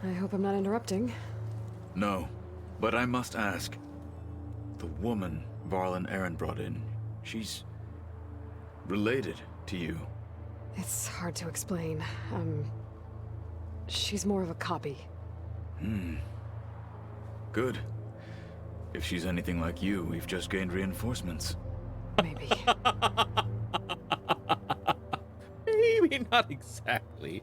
I hope I'm not interrupting. No, but I must ask. The woman Varl and Aaron brought in, she's related to you. It's hard to explain. She's more of a copy. Good. If she's anything like you, we've just gained reinforcements. Maybe. Maybe not exactly.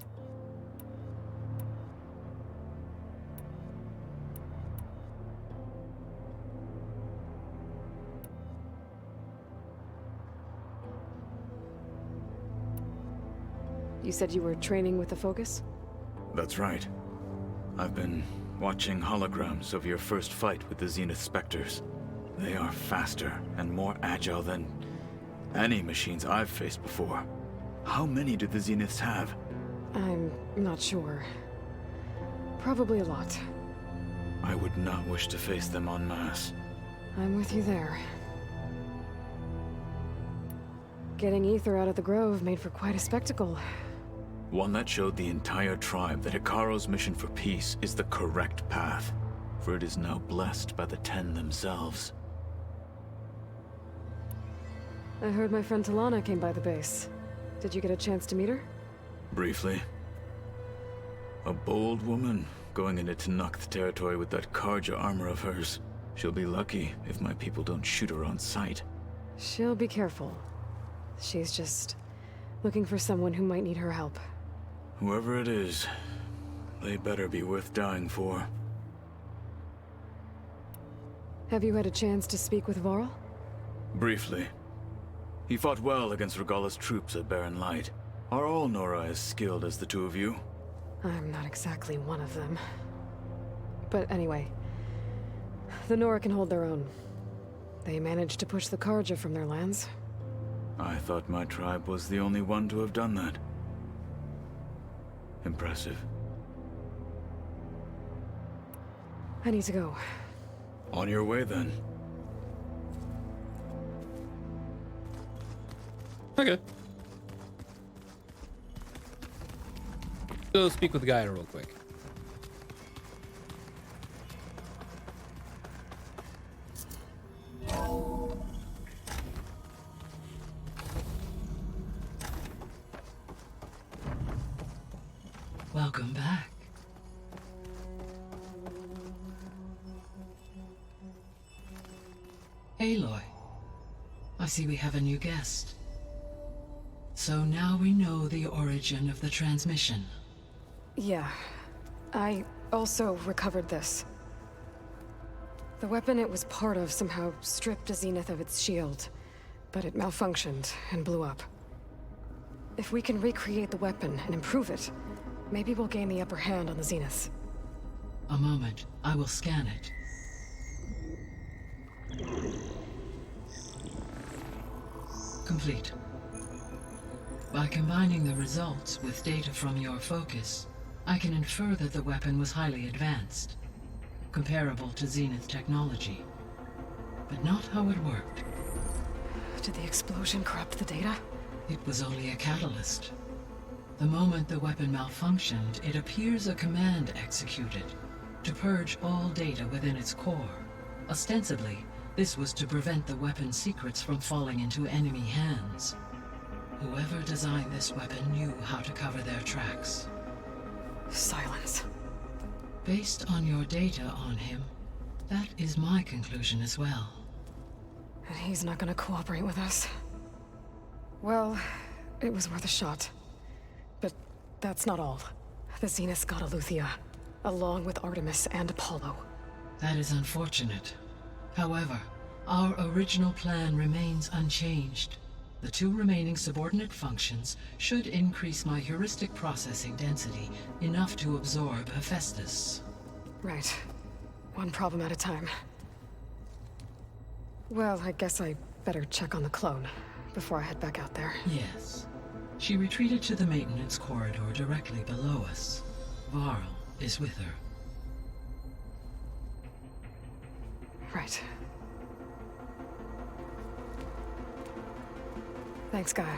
You said you were training with the Focus? That's right. I've been watching holograms of your first fight with the Zenith Spectres. They are faster and more agile than any machines I've faced before. How many do the Zeniths have? I'm not sure. Probably a lot. I would not wish to face them en masse. I'm with you there. Getting Ether out of the Grove made for quite a spectacle. One that showed the entire tribe that Hekarro's mission for peace is the correct path, for it is now blessed by the Ten themselves. I heard my friend Talana came by the base. Did you get a chance to meet her? Briefly. A bold woman going into Tenakth territory with that Karja armor of hers. She'll be lucky if my people don't shoot her on sight. She'll be careful. She's just looking for someone who might need her help. Whoever it is, they better be worth dying for. Have you had a chance to speak with Varl? Briefly. He fought well against Regalla's troops at Barren Light. Are all Nora as skilled as the two of you? I'm not exactly one of them. But anyway, the Nora can hold their own. They managed to push the Karja from their lands. I thought my tribe was the only one to have done that. Impressive. I need to go. On your way, then. Okay. Go speak with the guy real quick. Welcome back. Aloy, I see we have a new guest. So now we know the origin of the transmission. Yeah. I also recovered this. The weapon it was part of somehow stripped a Zenith of its shield, but it malfunctioned and blew up. If we can recreate the weapon and improve it, maybe we'll gain the upper hand on the Zeniths. A moment, I will scan it. Complete. By combining the results with data from your focus, I can infer that the weapon was highly advanced, comparable to Zenith technology, but not how it worked. Did the explosion corrupt the data? It was only a catalyst. The moment the weapon malfunctioned, it appears a command executed to purge all data within its core. Ostensibly, this was to prevent the weapon's secrets from falling into enemy hands. Whoever designed this weapon knew how to cover their tracks. Silence. Based on your data on him, that is my conclusion as well. And he's not gonna cooperate with us. Well, it was worth a shot. But that's not all. The Zeniths got Aletheia, along with Artemis and Apollo. That is unfortunate. However, our original plan remains unchanged. The two remaining subordinate functions should increase my heuristic processing density enough to absorb Hephaestus. Right. One problem at a time. Well, I guess I better check on the clone before I head back out there. Yes. She retreated to the maintenance corridor directly below us. Varl is with her. Right. Thanks, Gaia.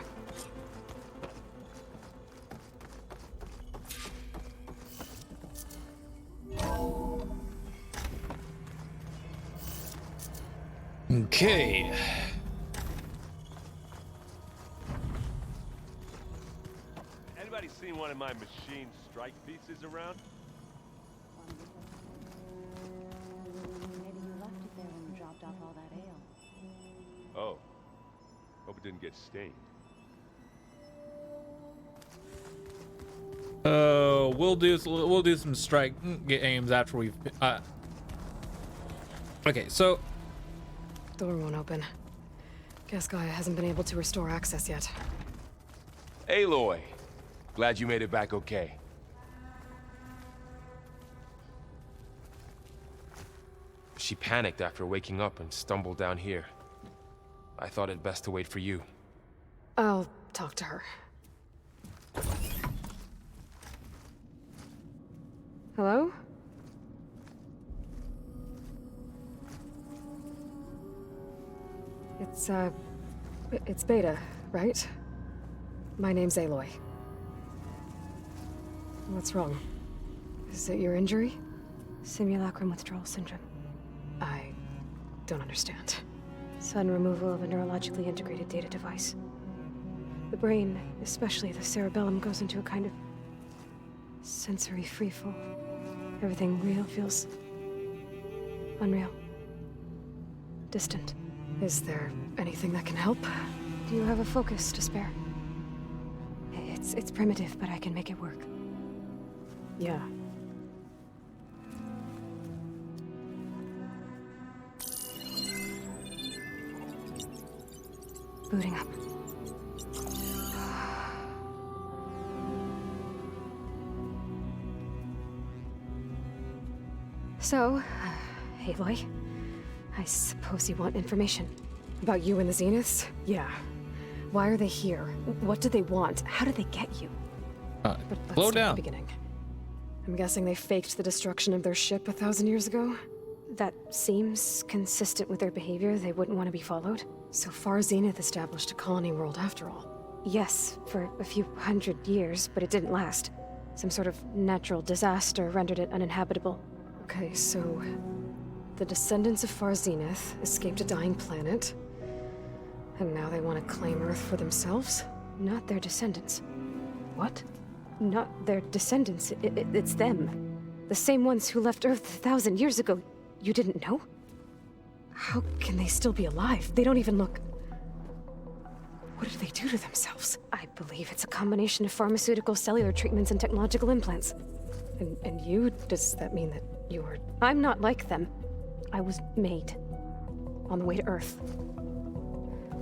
Okay. Anybody seen one of my machine strike pieces around? Maybe you left it there when you dropped off all that ale. Oh. Hope it didn't get stained. We'll do some strike games after we've. Okay, so Door won't open. Guess Gaia hasn't been able to restore access yet. Aloy! Glad you made it back okay. She panicked after waking up and stumbled down here. I thought it best to wait for you. I'll talk to her. Hello? It's Beta, right? My name's Aloy. What's wrong? Is it your injury? Simulacrum withdrawal syndrome. I don't understand. Sudden removal of a neurologically integrated data device. The brain, especially the cerebellum, goes into a kind of sensory freefall. Everything real feels unreal. Distant. Is there anything that can help? Do you have a focus to spare? It's primitive, but I can make it work. Yeah. Booting up. So, Aloy, I suppose you want information. About you and the Zeniths? Yeah. Why are they here? What do they want? How did they get you? But let's slow start at down. the beginning. I'm guessing they faked the destruction of their ship 1,000 years ago? That seems consistent with their behavior. They wouldn't want to be followed. So far, Zenith established a colony world after all. Yes, for a few hundred years, but it didn't last. Some sort of natural disaster rendered it uninhabitable. Okay, so the descendants of Far Zenith escaped a dying planet, and now they want to claim Earth for themselves? Not their descendants. What? Not their descendants. It's them. The same ones who left Earth 1,000 years ago. You didn't know? How can they still be alive? They don't even look... What did they do to themselves? I believe it's a combination of pharmaceutical, cellular treatments, and technological implants. And you? Does that mean that you were... I'm not like them. I was made. On the way to Earth.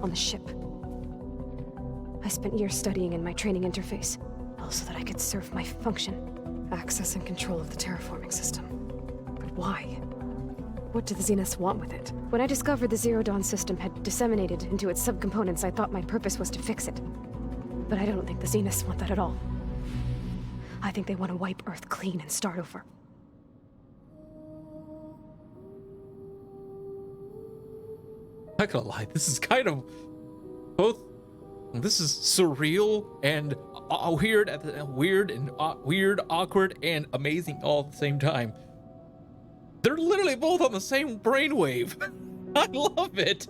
On the ship. I spent years studying in my training interface, all so that I could serve my function. Access and control of the terraforming system. But why? What do the Zeniths want with it? When I discovered the Zero Dawn system had disseminated into its subcomponents, I thought my purpose was to fix it. But I don't think the Zeniths want that at all. I think they want to wipe Earth clean and start over. Not gonna lie, this is kind of both. This is surreal and weird, awkward, and amazing all at the same time. They're literally both on the same brainwave. I love it.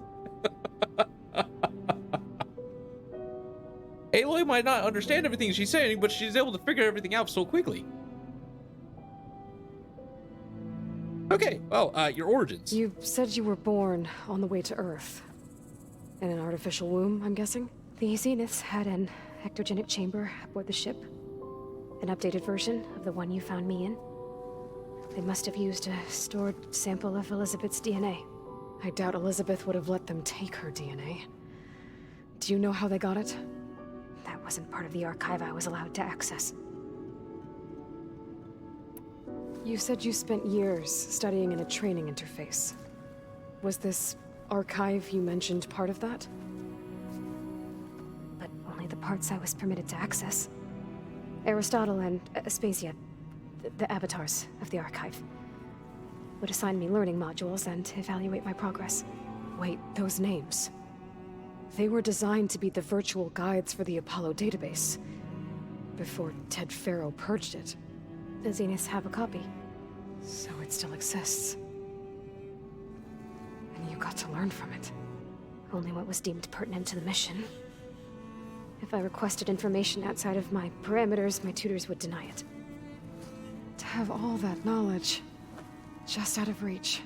Aloy might not understand everything she's saying, but she's able to figure everything out so quickly. Okay, well, your origins. You said you were born on the way to Earth. In an artificial womb, I'm guessing? The Zeniths had an ectogenic chamber aboard the ship. An updated version of the one you found me in. They must have used a stored sample of Elizabeth's DNA. I doubt Elizabeth would have let them take her DNA. Do you know how they got it? That wasn't part of the archive I was allowed to access. You said you spent years studying in a training interface. Was this archive you mentioned part of that? But only the parts I was permitted to access. Aristotle and Aspasia, the avatars of the archive, would assign me learning modules and evaluate my progress. Wait, those names. They were designed to be the virtual guides for the Apollo database. Before Ted Faro purged it. The Zeniths have a copy. So it still exists. You got to learn from it. Only what was deemed pertinent to the mission. If I requested information outside of my parameters, my tutors would deny it. To have all that knowledge, just out of reach.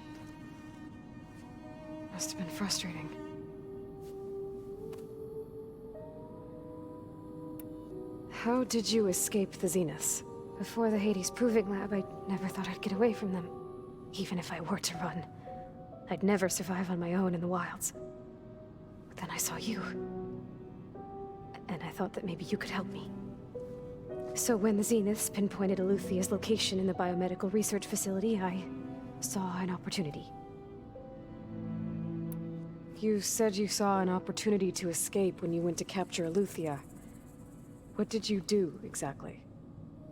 Must have been frustrating. How did you escape the Zeniths? Before the Hades Proving Lab, I never thought I'd get away from them. Even if I were to run. I'd never survive on my own in the wilds. But then I saw you. And I thought that maybe you could help me. So when the Zeniths pinpointed Eluthia's location in the biomedical research facility, I saw an opportunity. You said you saw an opportunity to escape when you went to capture Eluthia. What did you do, exactly?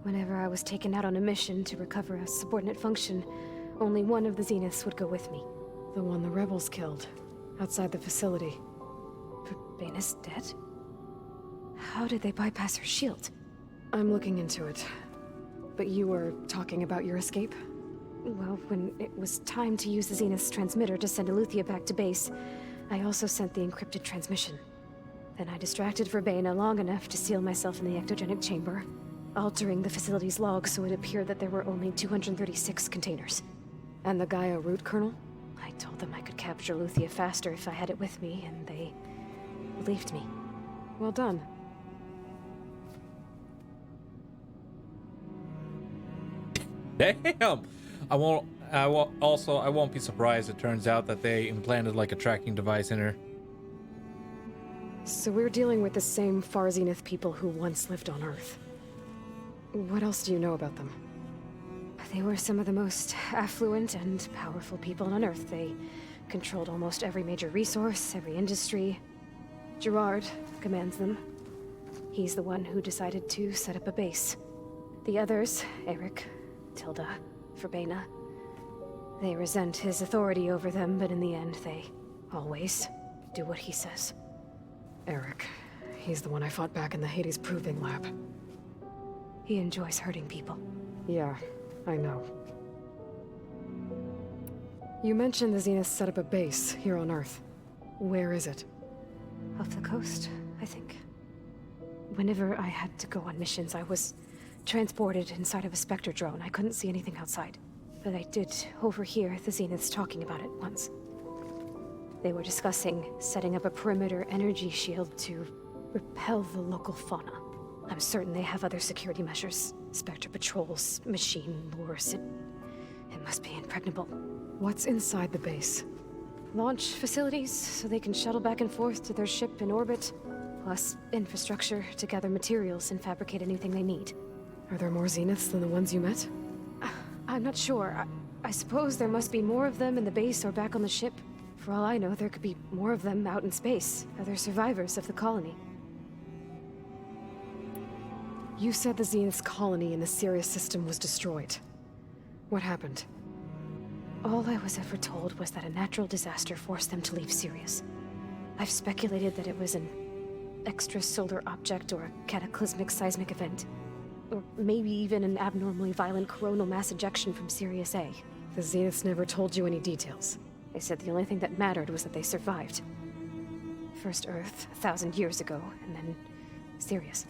Whenever I was taken out on a mission to recover a subordinate function, only one of the Zeniths would go with me. The one the rebels killed, outside the facility. Verbena's dead? How did they bypass her shield? I'm looking into it. But you were talking about your escape? Well, when it was time to use the Zenith's transmitter to send Eluthia back to base, I also sent the encrypted transmission. Then I distracted Verbena long enough to seal myself in the ectogenic chamber, altering the facility's logs so it appeared that there were only 236 containers. And the Gaia root kernel? I told them I could capture Eluthia faster if I had it with me, and they believed me. Well done. Damn! I won't be surprised it turns out that they implanted like a tracking device in her. So we're dealing with the same Far Zenith people who once lived on Earth. What else do you know about them? They were some of the most affluent and powerful people on Earth. They controlled almost every major resource, every industry. Gerard commands them. He's the one who decided to set up a base. The others, Eric, Tilda, Verbena, they resent his authority over them, but in the end, they always do what he says. Eric. He's the one I fought back in the Hades Proving Lab. He enjoys hurting people. Yeah, I know. You mentioned the Zenith set up a base here on Earth. Where is it? Off the coast, I think. Whenever I had to go on missions, I was transported inside of a Spectre drone. I couldn't see anything outside. But I did overhear the Zeniths talking about it once. They were discussing setting up a perimeter energy shield to repel the local fauna. I'm certain they have other security measures. Spectre patrols, machine lures. It must be impregnable. What's inside the base? Launch facilities, so they can shuttle back and forth to their ship in orbit. Plus infrastructure to gather materials and fabricate anything they need. Are there more Zeniths than the ones you met? I'm not sure. I suppose there must be more of them in the base or back on the ship. For all I know, there could be more of them out in space, other survivors of the colony. You said the Zenith's colony in the Sirius system was destroyed. What happened? All I was ever told was that a natural disaster forced them to leave Sirius. I've speculated that it was an extrasolar object or a cataclysmic seismic event. Or maybe even an abnormally violent coronal mass ejection from Sirius A. The Zeniths never told you any details. They said the only thing that mattered was that they survived. First Earth, 1,000 years ago, and then Sirius.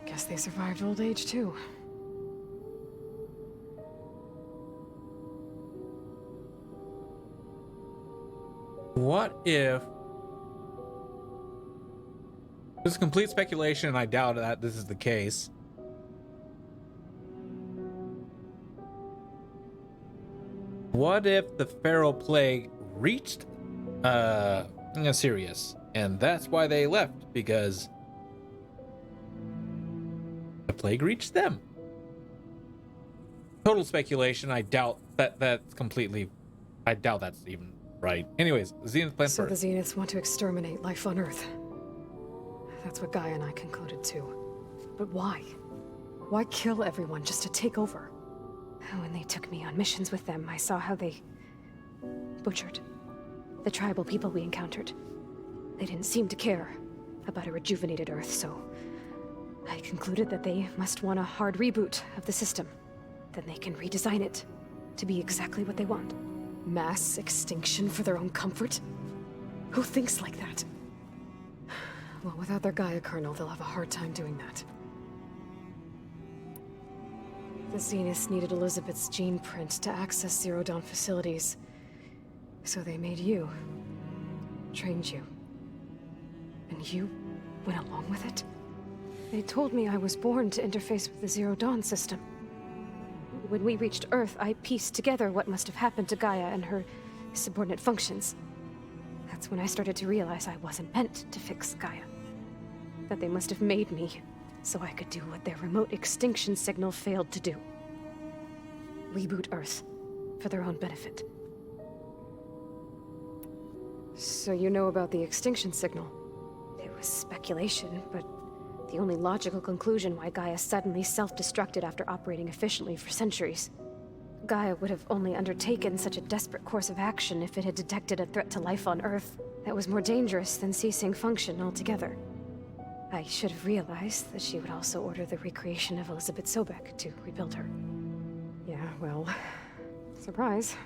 Guess they survived old age, too. What if... This is complete speculation, and I doubt that this is the case. What if the Pharaoh Plague reached Sirius, and that's why they left, because the plague reached them? Total speculation. I doubt that's completely... I doubt that's even right. Anyways, Zenith plan So first. the Zeniths want to exterminate life on Earth. That's what Gaia and I concluded too. But why? Why kill everyone just to take over? When they took me on missions with them, I saw how they butchered the tribal people we encountered. They didn't seem to care about a rejuvenated Earth, so I concluded that they must want a hard reboot of the system. Then they can redesign it to be exactly what they want. Mass extinction for their own comfort? Who thinks like that? Well, without their Gaia kernel, they'll have a hard time doing that. The Zeniths needed Elizabeth's gene print to access Zero Dawn facilities. So they made you. Trained you. And you went along with it? They told me I was born to interface with the Zero Dawn system. When we reached Earth, I pieced together what must have happened to Gaia and her subordinate functions. That's when I started to realize I wasn't meant to fix Gaia. That they must have made me so I could do what their remote extinction signal failed to do. Reboot Earth for their own benefit. So you know about the extinction signal? It was speculation, but the only logical conclusion why Gaia suddenly self-destructed after operating efficiently for centuries. Gaia would have only undertaken such a desperate course of action if it had detected a threat to life on Earth that was more dangerous than ceasing function altogether. I should have realized that she would also order the recreation of Elizabeth Sobek to rebuild her. Yeah, well, surprise.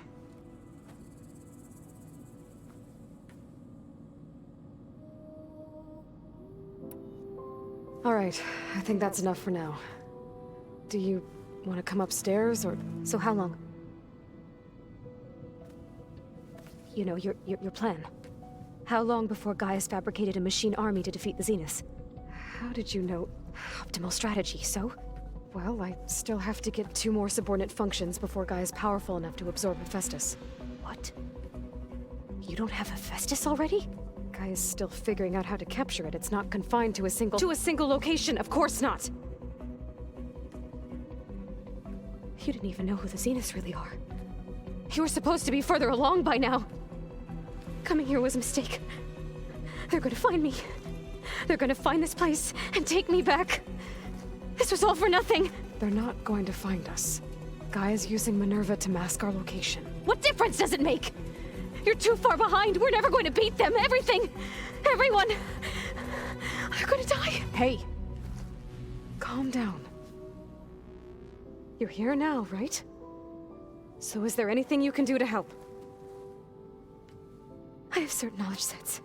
All right, I think that's enough for now. Do you want to come upstairs, or... So how long? You know, your plan. How long before Gaia's fabricated a machine army to defeat the Zeniths? How did you know? Optimal strategy, so? Well, I still have to get 2 more subordinate functions before Gaia's powerful enough to absorb Hephaestus. What? You don't have Hephaestus already? Gaia's still figuring out how to capture it. It's not confined to a single... To a single location, of course not! You didn't even know who the Zeniths really are. You were supposed to be further along by now! Coming here was a mistake. They're gonna find me. They're gonna find this place and take me back. This was all for nothing. They're not going to find us. Gaia's using Minerva to mask our location. What difference does it make? You're too far behind. We're never going to beat them. Everything, everyone, are gonna die. Hey! Calm down. You're here now, right? So is there anything you can do to help? I have certain knowledge sets.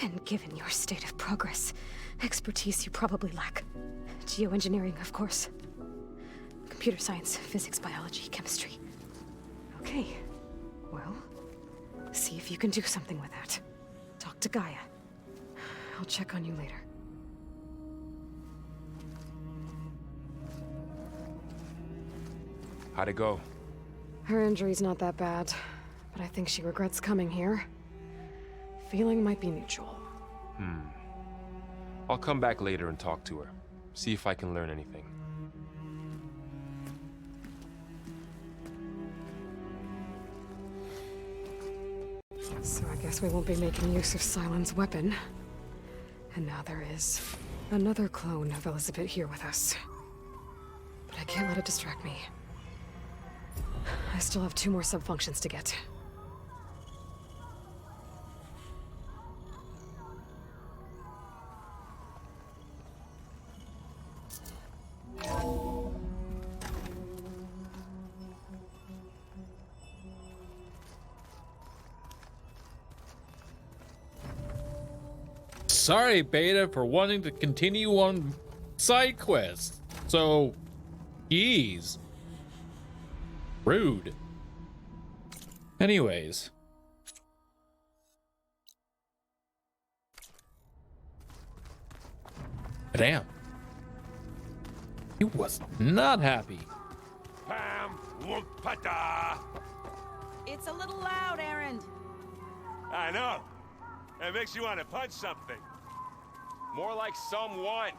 And given your state of progress, expertise you probably lack. Geoengineering, of course. Computer science, physics, biology, chemistry. Okay. Well, see if you can do something with that. Talk to Gaia. I'll check on you later. How'd it go? Her injury's not that bad, but I think she regrets coming here. Feeling might be mutual. I'll come back later and talk to her. See if I can learn anything. So I guess we won't be making use of Sylens' weapon. And now there is another clone of Elizabeth here with us. But I can't let it distract me. I still have 2 more sub-functions to get. Sorry, Beta, for wanting to continue on side quests. So, geez. Rude. Anyways. Damn. He was not happy. Pam Wumpata! It's a little loud, Erend. I know. It makes you want to punch something. More like someone.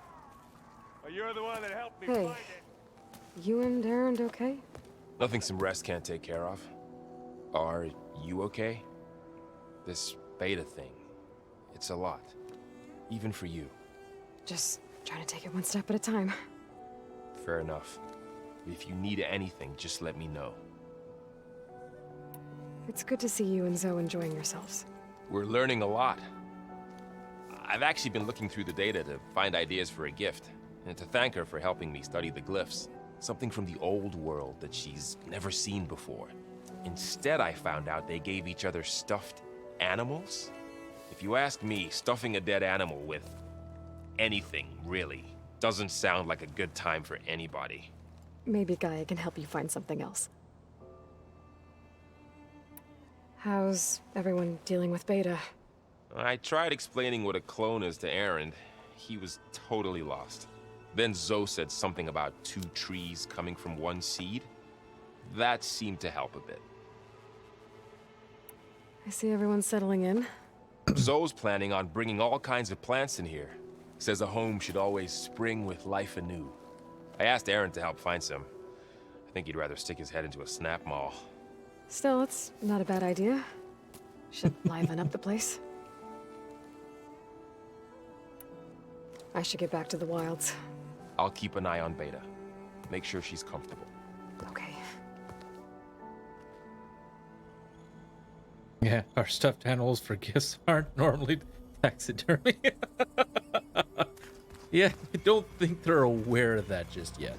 Well, you're the one that helped me Hey. find it. You and Erend okay? Nothing some rest can't take care of. Are you okay? This Beta thing, it's a lot. Even for you. Just trying to take it one step at a time. Fair enough. If you need anything, just let me know. It's good to see you and Zoe enjoying yourselves. We're learning a lot. I've actually been looking through the data to find ideas for a gift, and to thank her for helping me study the glyphs. Something from the old world that she's never seen before. Instead, I found out they gave each other stuffed animals. If you ask me, stuffing a dead animal with anything, really, doesn't sound like a good time for anybody. Maybe Gaia can help you find something else. How's everyone dealing with Beta? I tried explaining what a clone is to Aaron. He was totally lost. Then Zoe said something about 2 trees coming from 1 seed. That seemed to help a bit. I see everyone's settling in. Zoe's planning on bringing all kinds of plants in here. Says a home should always spring with life anew. I asked Aaron to help find some. I think he'd rather stick his head into a snap mall. Still, it's not a bad idea. Should liven up the place. I should get back to the wilds. I'll keep an eye on Beta. Make sure she's comfortable. Okay. Yeah, our stuffed animals for gifts aren't normally taxidermy. Yeah, I don't think they're aware of that just yet.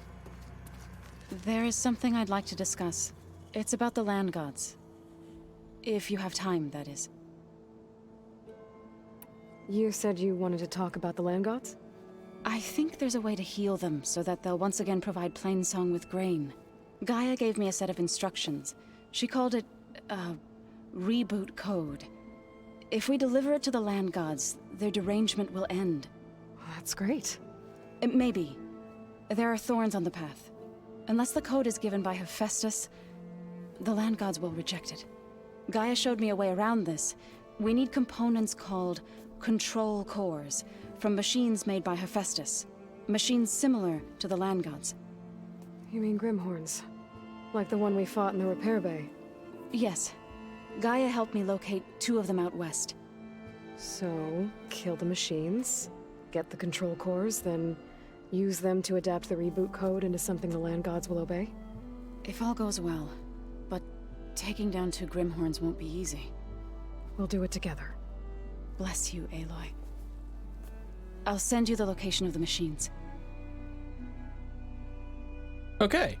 There is something I'd like to discuss. It's about the land gods. If you have time, that is. You said you wanted to talk about the land gods? I think there's a way to heal them so that they'll once again provide Plainsong with grain. Gaia gave me a set of instructions. She called it, reboot code. If we deliver it to the land gods, their derangement will end. That's great. Maybe. There are thorns on the path. Unless the code is given by Hephaestus, the land gods will reject it. Gaia showed me a way around this. We need components called control cores from machines made by Hephaestus. Machines similar to the land gods. You mean Grimhorns? Like the one we fought in the repair bay? Yes. Gaia helped me locate 2 of them out west. So, kill the machines, get the control cores, then use them to adapt the reboot code into something the land gods will obey? If all goes well. But taking down 2 Grimhorns won't be easy. We'll do it together. Bless you, Aloy. I'll send you the location of the machines. Okay.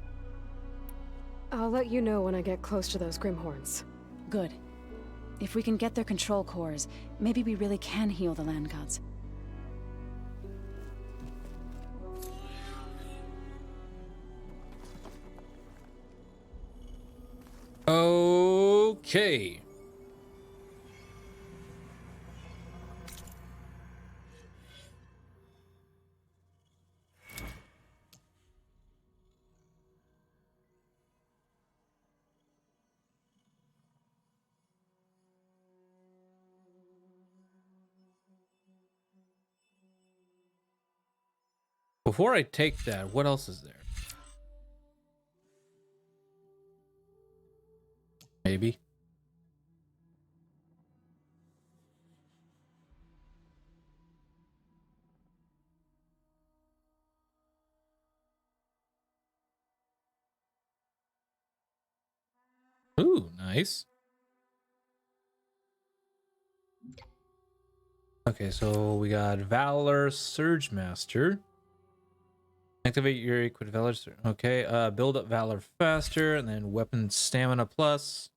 I'll let you know when I get close to those Grimhorns. Good. If we can get their control cores, maybe we really can heal the land gods. Okay. Before I take that, what else is there? Maybe. Ooh, nice. Okay, so we got Valor Surge Master. Activate your equip Valor. Okay, build up Valor faster, and then weapon stamina plus.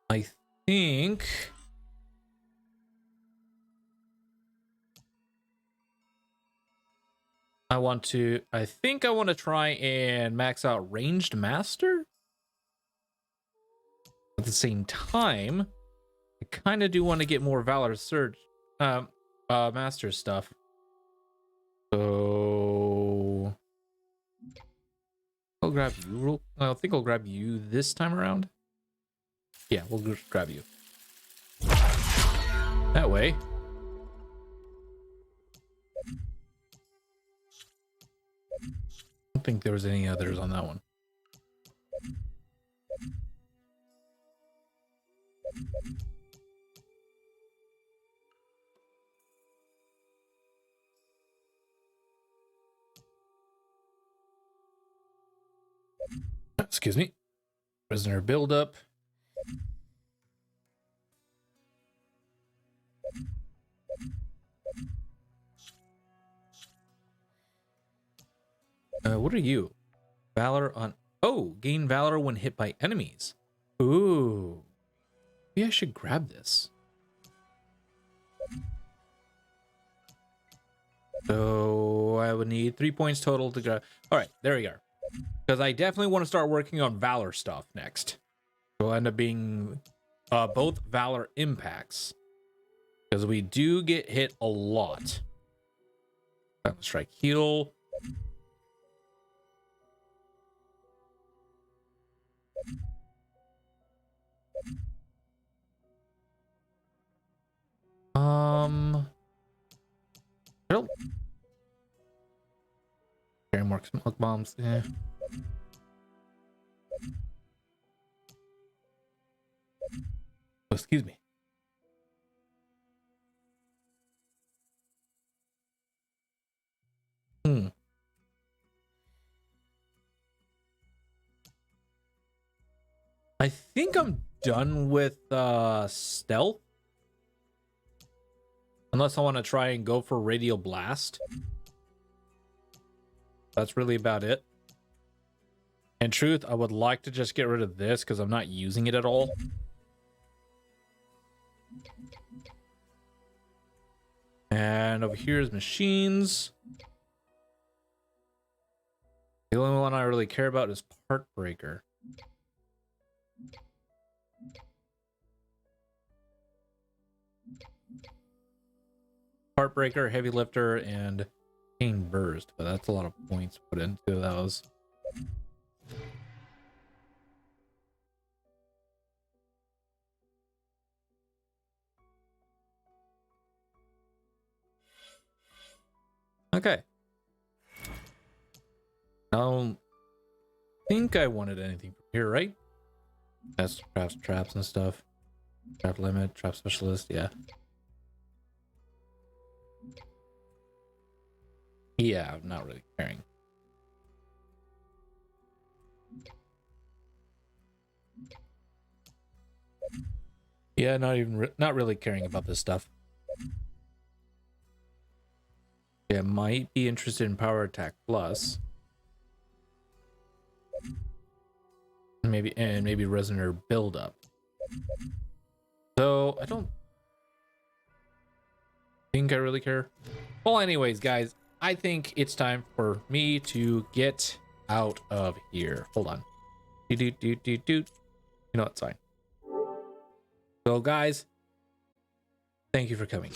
I think I want to try and max out Ranged Master. At the same time, I kind of do want to get more Valor Surge Master stuff. So I'll grab you. I think I'll grab you this time around. Yeah, we'll just grab you. That way. I don't think there was any others on that one. Excuse me. Prisoner buildup. What are you? Valor on... Oh, gain valor when hit by enemies. Ooh. Maybe I should grab this. So I would need 3 points total to grab. All right, there we are. Because I definitely want to start working on valor stuff next. It'll end up being both valor impacts. Because we do get hit a lot. Strike heal. I don't carry more smoke bombs. Yeah. Oh, excuse me. I think I'm done with stealth. Unless I want to try and go for Radial Blast. That's really about it. In truth, I would like to just get rid of this because I'm not using it at all. And over here is machines. The only one I really care about is Part Breaker. Heartbreaker, Heavy Lifter, and Pain Burst, but that's a lot of points put into those. Okay. I don't think I wanted anything from here, right? That's perhaps traps and stuff. Trap limit, trap specialist, yeah. Yeah, I'm not really caring. Yeah, not really caring about this stuff. Yeah, might be interested in Power Attack Plus. Maybe Resonator Buildup. So I don't think I really care. Well, anyways, guys, I think it's time for me to get out of here. Hold on. You know, it's fine. So, guys, thank you for coming.